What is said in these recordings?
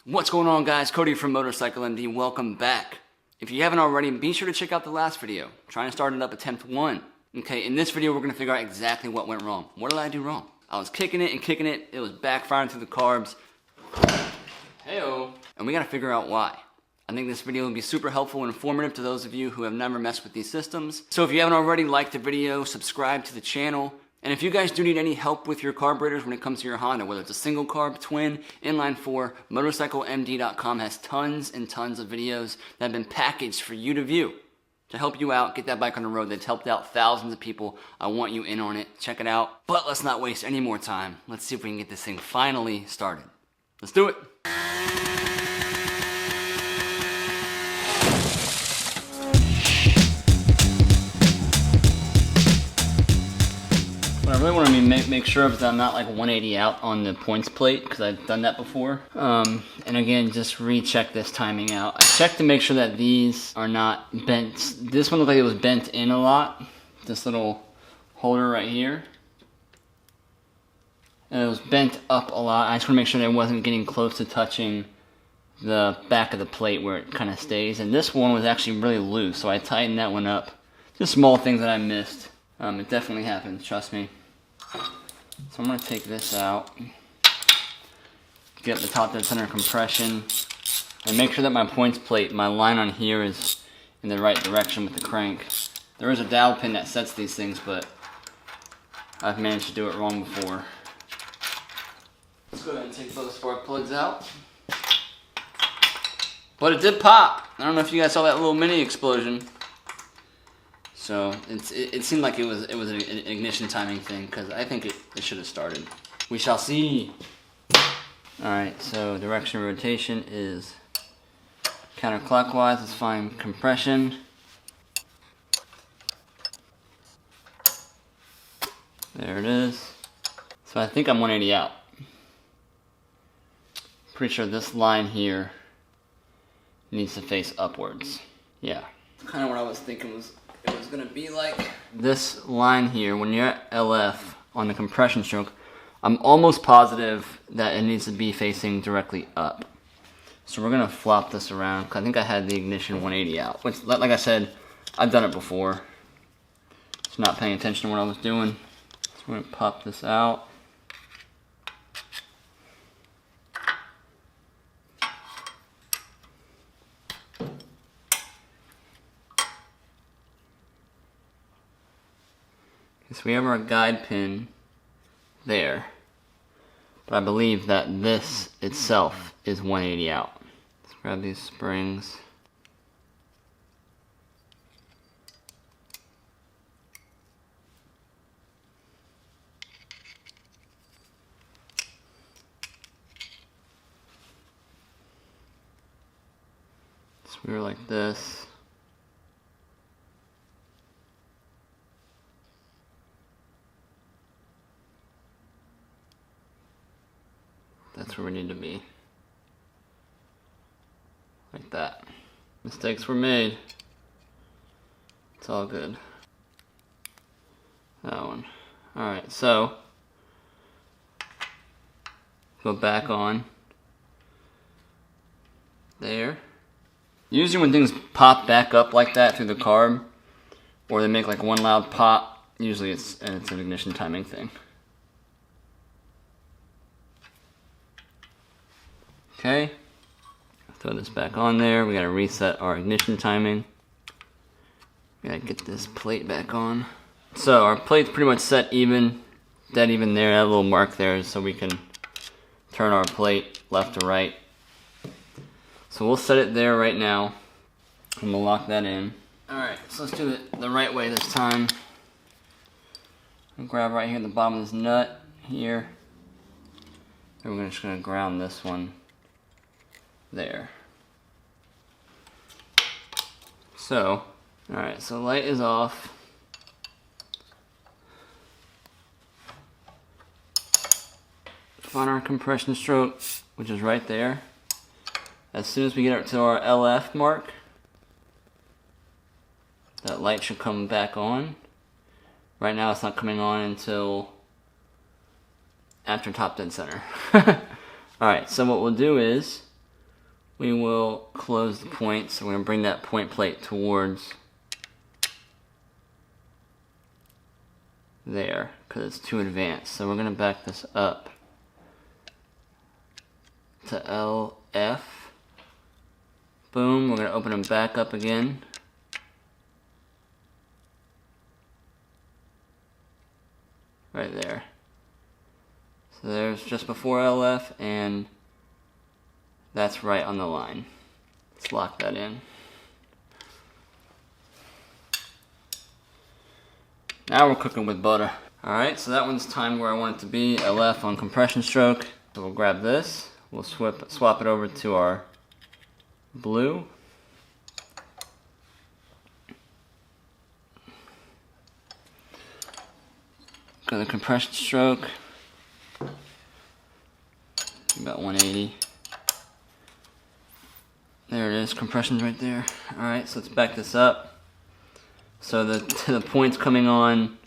What's going on, guys? Cody from MotorcycleMD. Welcome back. If you haven't already, be sure to check out the last video. Trying to start it up attempt 1. Okay, in this video we're going to figure out exactly what went wrong. What did I do wrong? I was kicking it and kicking it. It was backfiring through the carbs. Heyo. And we got to figure out why. I think this video will be super helpful and informative to those of you who have never messed with these systems. So if you haven't already, like the video, subscribe to the channel. And if you guys do need any help with your carburetors when it comes to your Honda, whether it's a single carb, twin, inline 4, MotorcycleMD.com has tons and tons of videos that have been packaged for you to view to help you out, get that bike on the road. That's helped out thousands of people. I want you in on it. Check it out. But let's not waste any more time. Let's see if we can get this thing finally started. Let's do it. What I really want to make sure of is that I'm not like 180 out on the points plate, because I've done that before. And again, just recheck this timing out. I checked to make sure that these are not bent. This one looked like it was bent in a lot. This little holder right here. And it was bent up a lot. I just want to make sure that it wasn't getting close to touching the back of the plate where it kind of stays. And this one was actually really loose, so I tightened that one up. Just small things that I missed. It definitely happens, trust me. So I'm going to take this out, get the top dead center compression, and make sure that my points plate, my line on here, is in the right direction with the crank. There is a dowel pin that sets these things, but I've managed to do it wrong before. Let's go ahead and take both spark plugs out. But it did pop! I don't know if you guys saw that little mini explosion. So it seemed like it was an ignition timing thing, because I think it should have started. We shall see. Alright, so direction of rotation is counterclockwise. Let's find compression. There it is. So I think I'm 180 out. Pretty sure this line here needs to face upwards. Yeah. Kind of what I was thinking was it was going to be like. This line here, when you're at LF on the compression stroke, I'm almost positive that it needs to be facing directly up. So we're going to flop this around, because I think I had the ignition 180 out. Which, like I said, I've done it before. Just not paying attention to what I was doing. So we're going to pop this out. So we have our guide pin there, but I believe that this itself is 180 out. Let's grab these springs. So we were like this. That's where we need to be. Like that. Mistakes were made. It's all good. That one. Alright, so go back on. There. Usually when things pop back up like that through the carb, or they make like one loud pop, usually it's an ignition timing thing. Okay, throw this back on there. We gotta reset our ignition timing. We gotta get this plate back on. So our plate's pretty much set even, dead even there. That little mark there is so we can turn our plate left to right. So we'll set it there right now, and we'll lock that in. Alright, so let's do it the right way this time. I'll grab right here at the bottom of this nut here. And we're just gonna ground this one there. So, alright, so light is off. Find our compression stroke, which is right there. As soon as we get up to our LF mark, that light should come back on. Right now it's not coming on until after top dead center. Alright, so what we'll do is we will close the point. So we're going to bring that point plate towards there because it's too advanced. So we're going to back this up to LF. Boom, we're going to open them back up again. Right there. So there's just before LF, and that's right on the line. Let's lock that in. Now we're cooking with butter. Alright, so that one's timed where I want it to be, LF on compression stroke. So we'll grab this, we'll swap it over to our blue. Go to the compression stroke, about 180. There it is, compression's right there. Alright, so let's back this up. So the point's coming on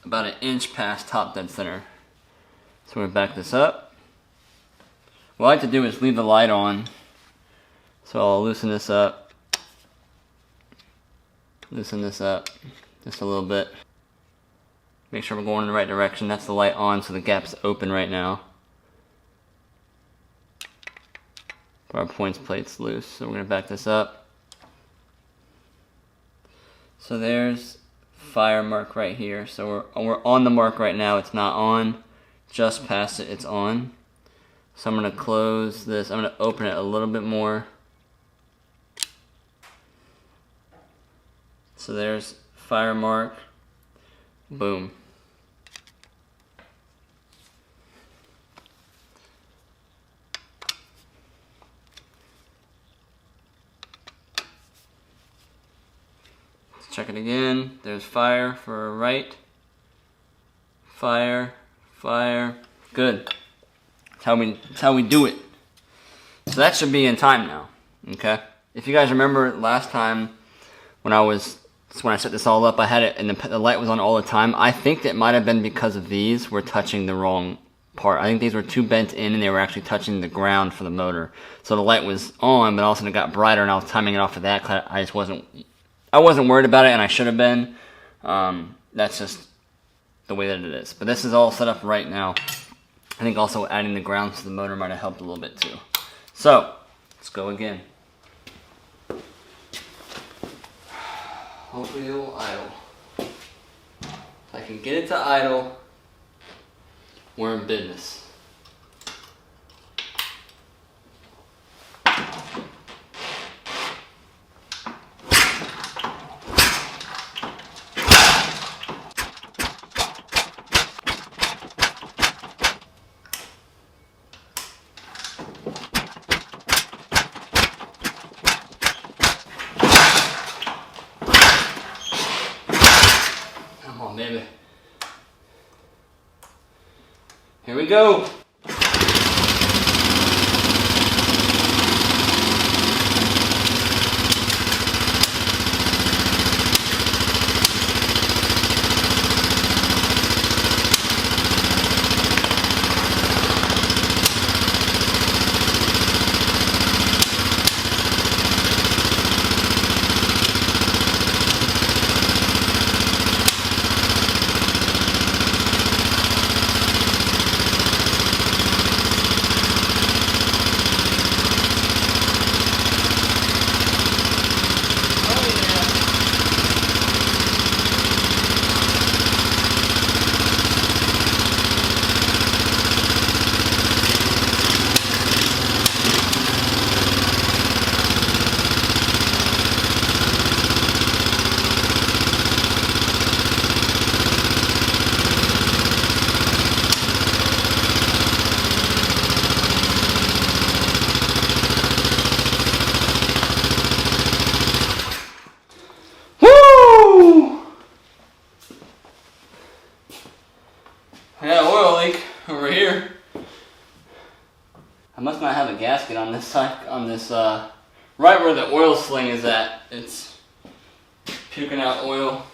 about an inch past top dead center. So we're gonna back this up. What I like to do is leave the light on. So I'll loosen this up. Loosen this up just a little bit. Make sure we're going in the right direction. That's the light on, so the gap's open right now. But our points plate's loose, so we're going to back this up. So there's fire mark right here. So we're on the mark right now. It's not on. Just past it, it's on. So I'm going to close this. I'm going to open it a little bit more. So there's fire mark. Boom. Let's check it again. There's fire for right. Fire, fire. Good. That's how we do it. So that should be in time now. Okay? If you guys remember last time when I set this all up, I had it and the light was on all the time. I think that might have been because of these were touching the wrong part. I think these were too bent in and they were actually touching the ground for the motor. So the light was on, but all of a sudden it got brighter and I was timing it off of that. I wasn't worried about it, and I should have been. That's just the way that it is. But this is all set up right now. I think also adding the grounds to the motor might have helped a little bit too. So let's go again. Hopefully it will idle. If I can get it to idle, we're in business. Come on, baby. Here we go. Over here. I must not have a gasket on this side, right where the oil sling is at. It's puking out oil.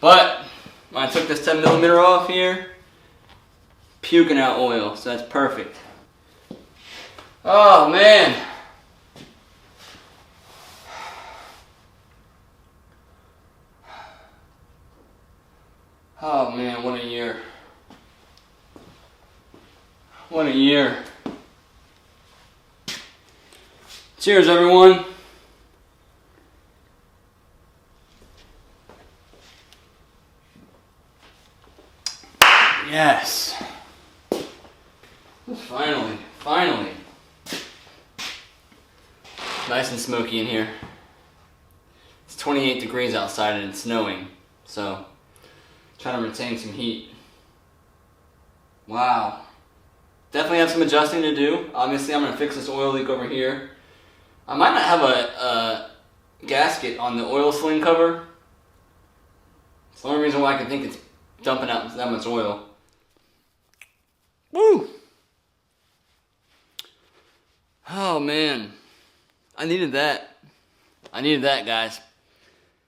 But when I took this 10mm off here, puking out oil, so that's perfect. Oh man. Oh man, what a year. What a year. Cheers, everyone. Yes. Finally. Nice and smoky in here. It's 28 degrees outside and it's snowing, so trying to retain some heat. Wow. Definitely have some adjusting to do. Obviously, I'm going to fix this oil leak over here. I might not have a gasket on the oil sling cover. It's the only reason why I can think it's dumping out that much oil. Woo! Oh man, I needed that. Guys.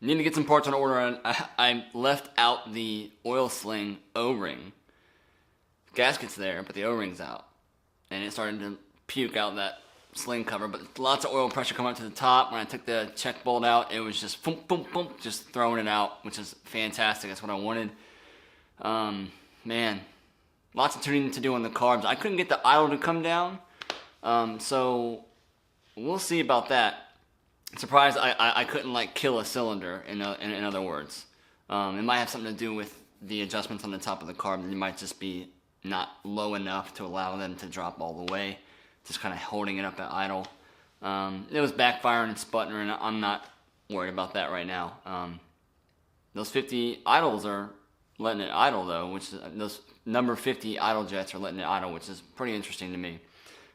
I need to get some parts on order. I left out the oil sling O-ring. Gasket's there, but the O-ring's out. And it started to puke out that sling cover, but lots of oil pressure coming up to the top. When I took the check bolt out, it was just boom, boom, boom, just throwing it out, which is fantastic. That's what I wanted. Man, lots of tuning to do on the carbs. I couldn't get the idle to come down, so we'll see about that. Surprised I couldn't like kill a cylinder, in other words. It might have something to do with the adjustments on the top of the carb. It might just be not low enough to allow them to drop all the way, just kind of holding it up at idle. It was backfiring and sputtering. I'm not worried about that right now. Those 50 idles are letting it idle though, which is, those number 50 idle jets are letting it idle, which is pretty interesting to me.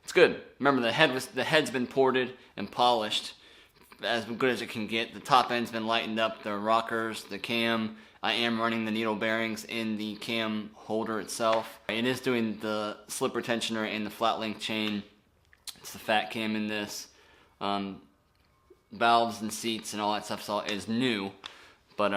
It's good. Remember, the head's been ported and polished as good as it can get. The top end's been lightened up, the rockers, the cam. I am running the needle bearings in the cam holder itself. It is doing the slip retentioner and the flat link chain. It's the fat cam in this. Valves and seats and all that stuff is new, but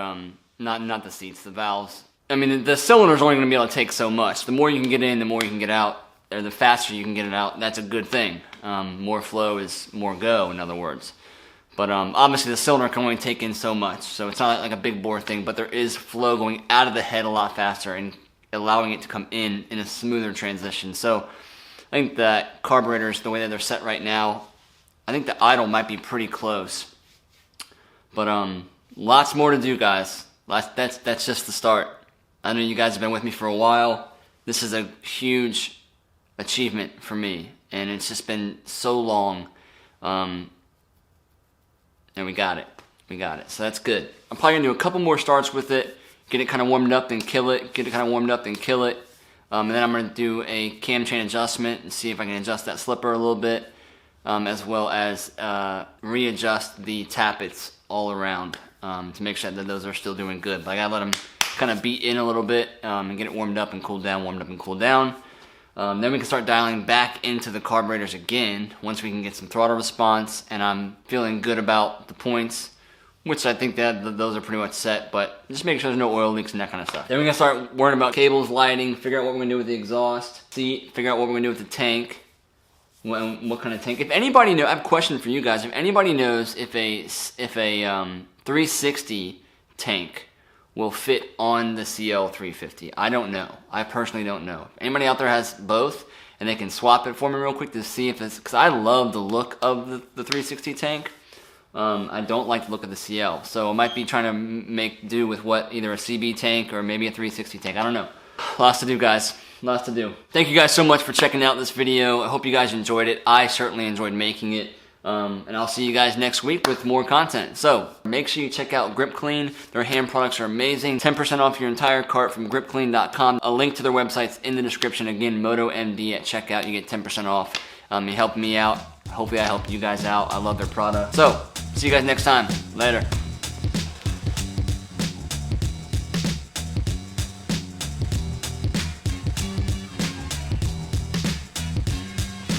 not the seats, the valves. I mean, the cylinder's only going to be able to take so much. The more you can get in, the more you can get out, or the faster you can get it out. That's a good thing. More flow is more go, in other words. But obviously the cylinder can only take in so much, so it's not like a big bore thing, but there is flow going out of the head a lot faster and allowing it to come in a smoother transition. So I think that carburetors, the way that they're set right now, I think the idle might be pretty close. But lots more to do, guys. That's just the start. I know you guys have been with me for a while. This is a huge achievement for me, and it's just been so long. And we got it. So that's good. I'm probably going to do a couple more starts with it, get it kind of warmed up and kill it, and then I'm going to do a cam chain adjustment and see if I can adjust that slipper a little bit, as well as readjust the tappets all around to make sure that those are still doing good. But I got to let them kind of beat in a little bit and get it warmed up and cooled down, then we can start dialing back into the carburetors again once we can get some throttle response, and I'm feeling good about the points, which I think that those are pretty much set, but just make sure there's no oil leaks and that kind of stuff. Then we're going to start worrying about cables, lighting, figure out what we're going to do with the exhaust, seat, figure out what we're going to do with the tank, what kind of tank. If anybody knows, I have a question for you guys. If anybody knows if a 360 tank will fit on the CL350. I don't know. I personally don't know. If anybody out there has both, and they can swap it for me real quick to see if it's, because I love the look of the 360 tank. I don't like the look of the CL, so I might be trying to make do with what, either a CB tank or maybe a 360 tank. I don't know. Lots to do, guys. Lots to do. Thank you guys so much for checking out this video. I hope you guys enjoyed it. I certainly enjoyed making it. And I'll see you guys next week with more content. So make sure you check out Grip Clean. Their hand products are amazing. 10% off your entire cart from gripclean.com. A link to their website's in the description. Again, MotoMD at checkout. You get 10% off. You help me out. Hopefully I help you guys out. I love their product. So see you guys next time. Later.